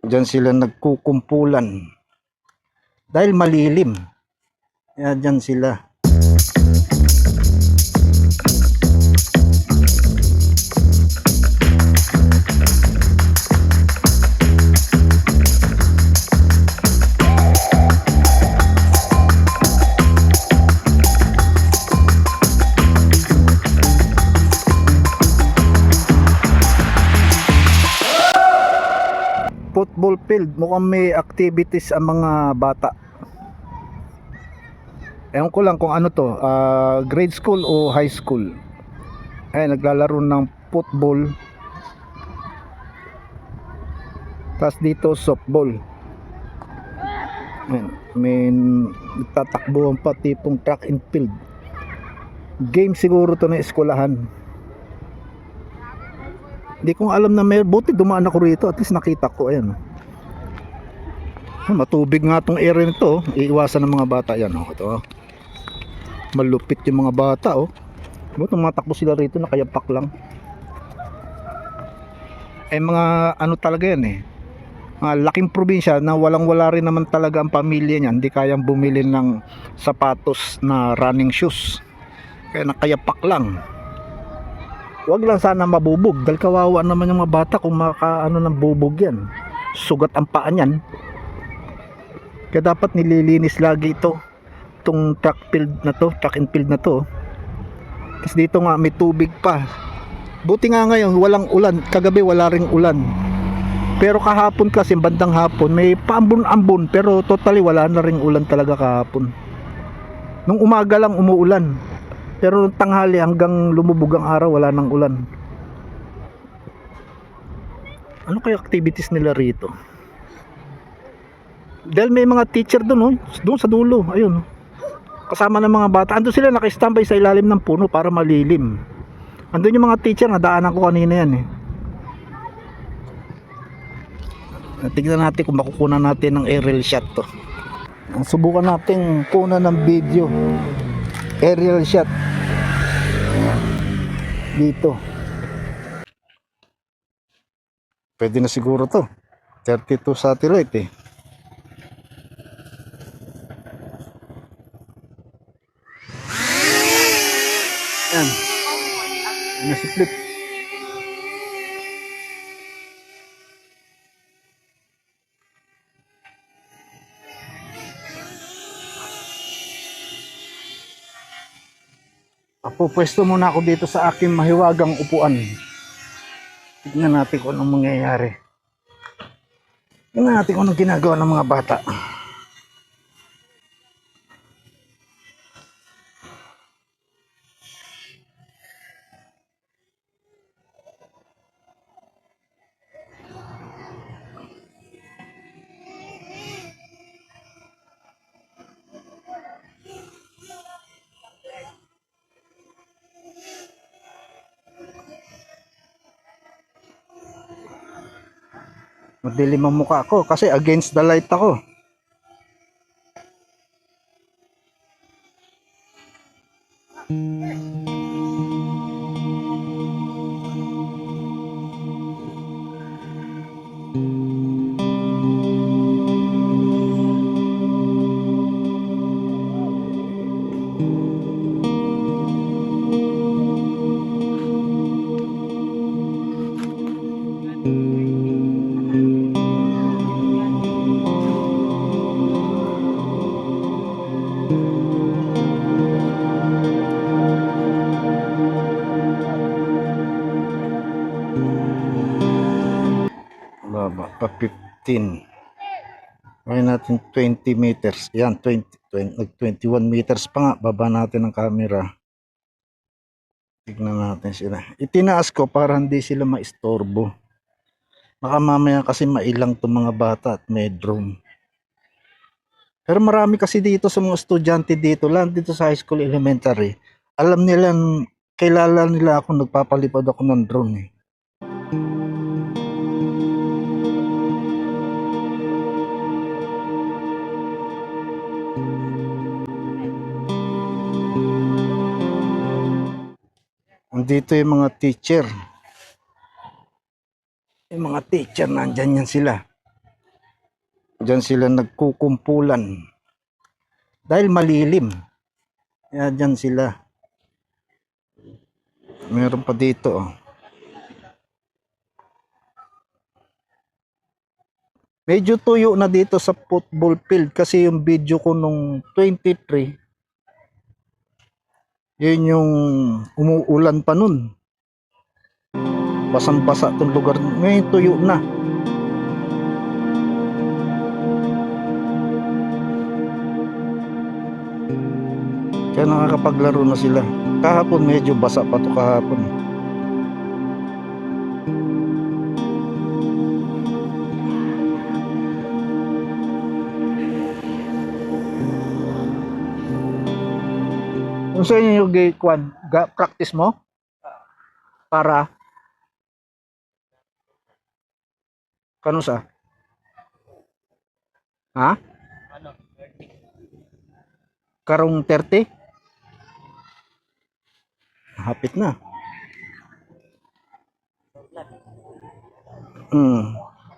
Diyan sila nagkukumpulan dahil malilim. Kaya diyan sila. Football field, mukhang may activities ang mga bata. Ewan ko lang kung ano to, grade school o high school. Naglalaro ng football. Tapos dito softball. May nagtatakbuhan pa, tipong track and field. Game siguro to na eskwelahan. Hindi ko alam na may, buti dumaan ako rito, at least nakita ko. Ayan, matubig nga tong area nito. Iiwasan ng mga bata yan. Ito, malupit yung mga bata. Buti tumatakbo sila rito, nakayapak lang. Mga ano talaga yan laking probinsya na walang wala rin naman talaga ang pamilya niyan, hindi kayang bumili ng sapatos na running shoes, kaya nakayapak lang. Wag lang sana mabubog, dahil kawawa naman yung mga bata kung makaano ng bubog yan, sugat ang paa niyan. Kaya dapat nililinis lagi itong track and field na to. Tapos dito nga may tubig pa. Buti nga ngayon walang ulan, kagabi wala ring ulan. Pero kahapon kasi bandang hapon may paambon-ambon, pero totally wala na ring ulan talaga kahapon. Nung umaga lang umuulan, pero nung tanghali hanggang lumubog ang araw wala nang ulan. Ano kaya activities nila rito? Dahil may mga teacher doon doon sa dulo, ayun, kasama ng mga bata. Andun sila naka-standby sa ilalim ng puno para malilim. Andun yung mga teacher, nadaanan ko kanina yan Tignan natin kung makukunan natin ng aerial shot to. Subukan natin kunan ng video aerial shot dito. Pwede na siguro to, 32 satellite Yan, nasiplip. Pwesto muna ako dito sa aking mahiwagang upuan. Tignan natin kung anong mangyayari. Tignan natin kung anong ginagawa ng mga bata. Madilim ang mukha ko kasi against the light ako. Baba pa 15. Gawin natin 20 meters. Yan, 21 meters pa nga. Baba natin ang camera. Tignan natin sila. Itinaas ko para hindi sila maistorbo. Baka mamaya kasi mailang itong mga bata at may drone. Pero marami kasi dito sa mga estudyante dito lang, dito sa high school, elementary. Alam nila, kilala nila ako, nagpapalipad ako ng drone Andito yung mga teacher. Yung mga teacher, nandyan yan sila. Diyan sila nagkukumpulan. Dahil malilim. Kaya diyan sila. Meron pa dito. Oh. Medyo tuyo na dito sa football field kasi yung video ko nung 23, yun yung umuulan pa nun. Basang-basa tong lugar. Ngayon tuyo na. Kaya nakakapaglaro na sila. Kahapon medyo basa pa to kahapon. Kung sa inyo yung practice mo? Para? Kano sa? Ha? Karong 30? Hapit na.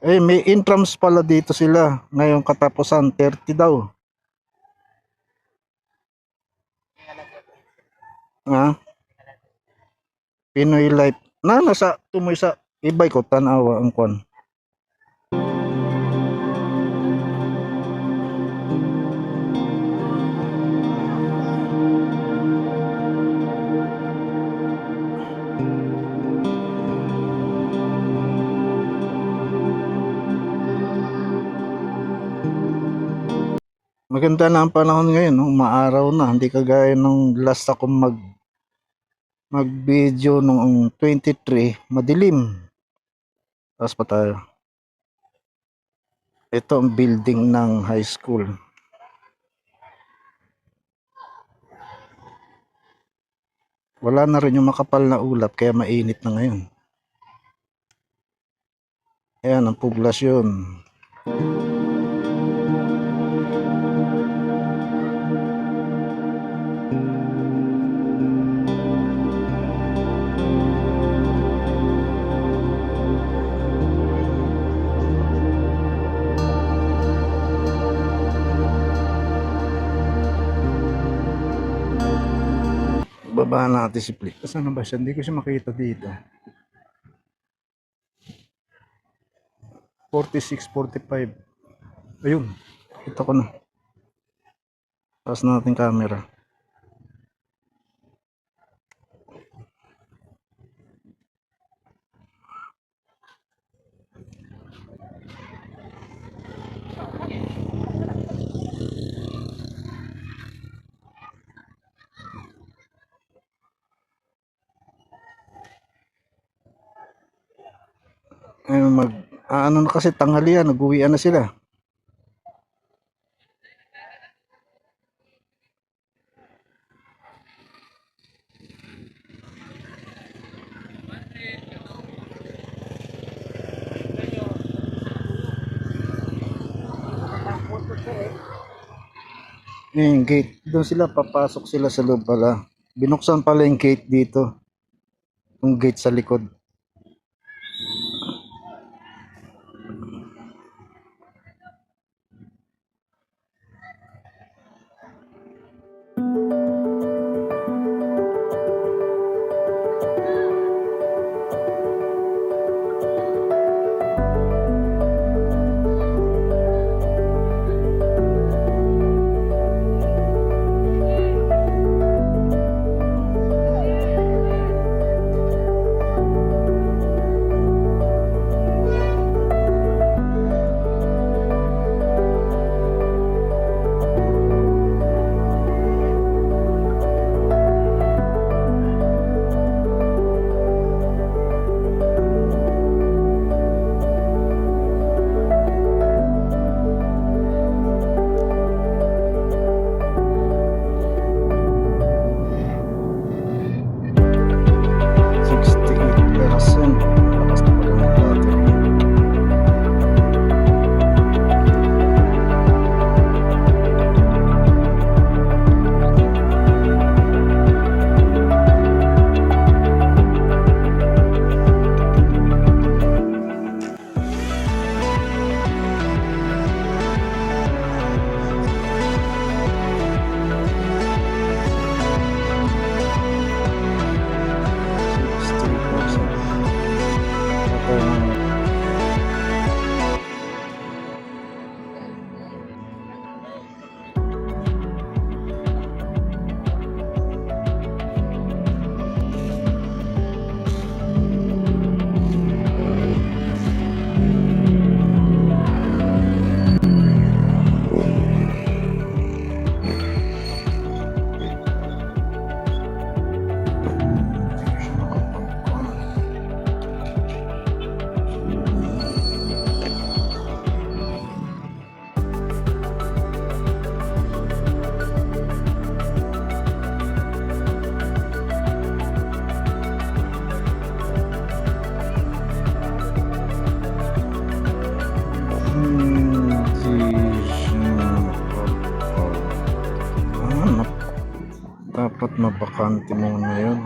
May intrams pala dito sila. Ngayong katapusan, 30 daw. Ha? Pinoy Life. Nasa tumoy sa ibay ko, tanawa ang kwan. Maganda na ang panahon ngayon, no? Maaraw na, hindi kagaya nung last ako mag-video nung 23, madilim. Tapos pa tayo. Ito ang building ng high school. Wala na rin yung makapal na ulap kaya mainit na ngayon. Ayan ang poblasyon. Baba natin si Flick. Saan na ba siya? Hindi ko siya makita dito. 46, 45. Ayun. Kita ko na. Taas natin camera. Ano na kasi tanghalian, nag-uwian na sila. Yung gate, doon sila papasok sila sa loob pala. Binuksan pala yung gate dito. Yung gate sa likod. Dapat mabakante muna yun.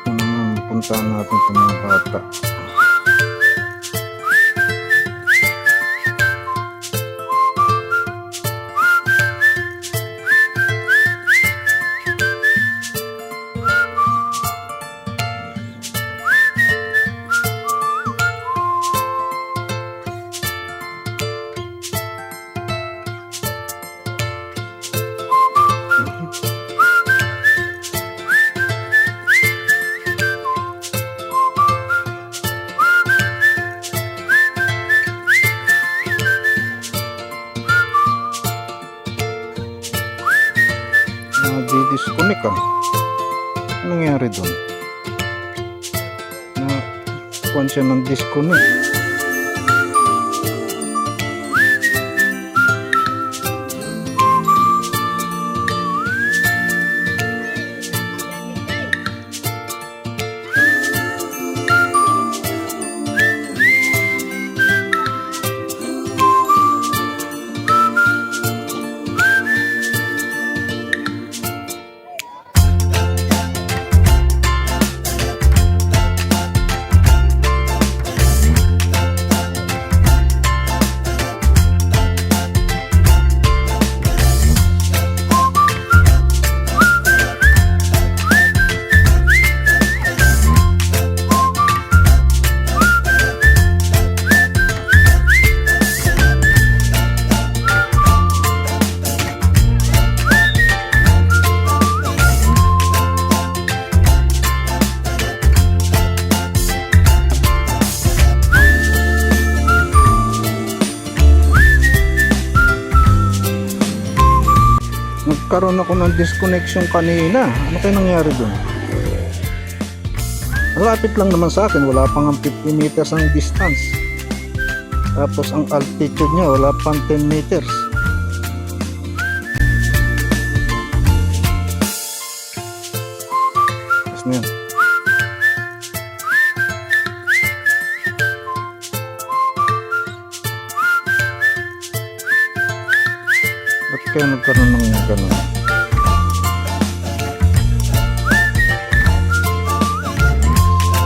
Ano naman, puntahan natin sa mga bata. Di-disconnect ah. Anong nangyari doon? Kuwan siya ng disconnect. Nagkaroon ako ng disconnection kanina. Ano kaya nangyari doon? Malapit lang naman sa akin, wala pang 50 meters ang distance. Tapos ang altitude niya wala pang 10 meters. Tapos na yan. Ba't kaya nagkaroon ng gano'n?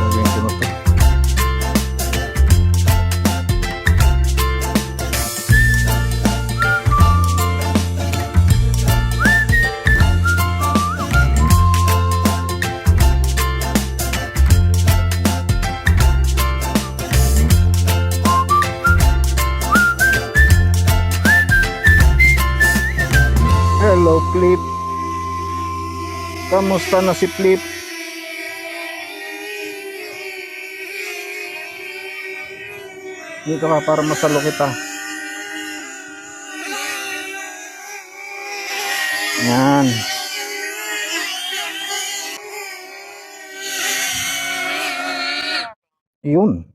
Gawin ko na to. Hello Flip, kamusta na si Flip? Dito ka para masalo kita. Yan. Yun.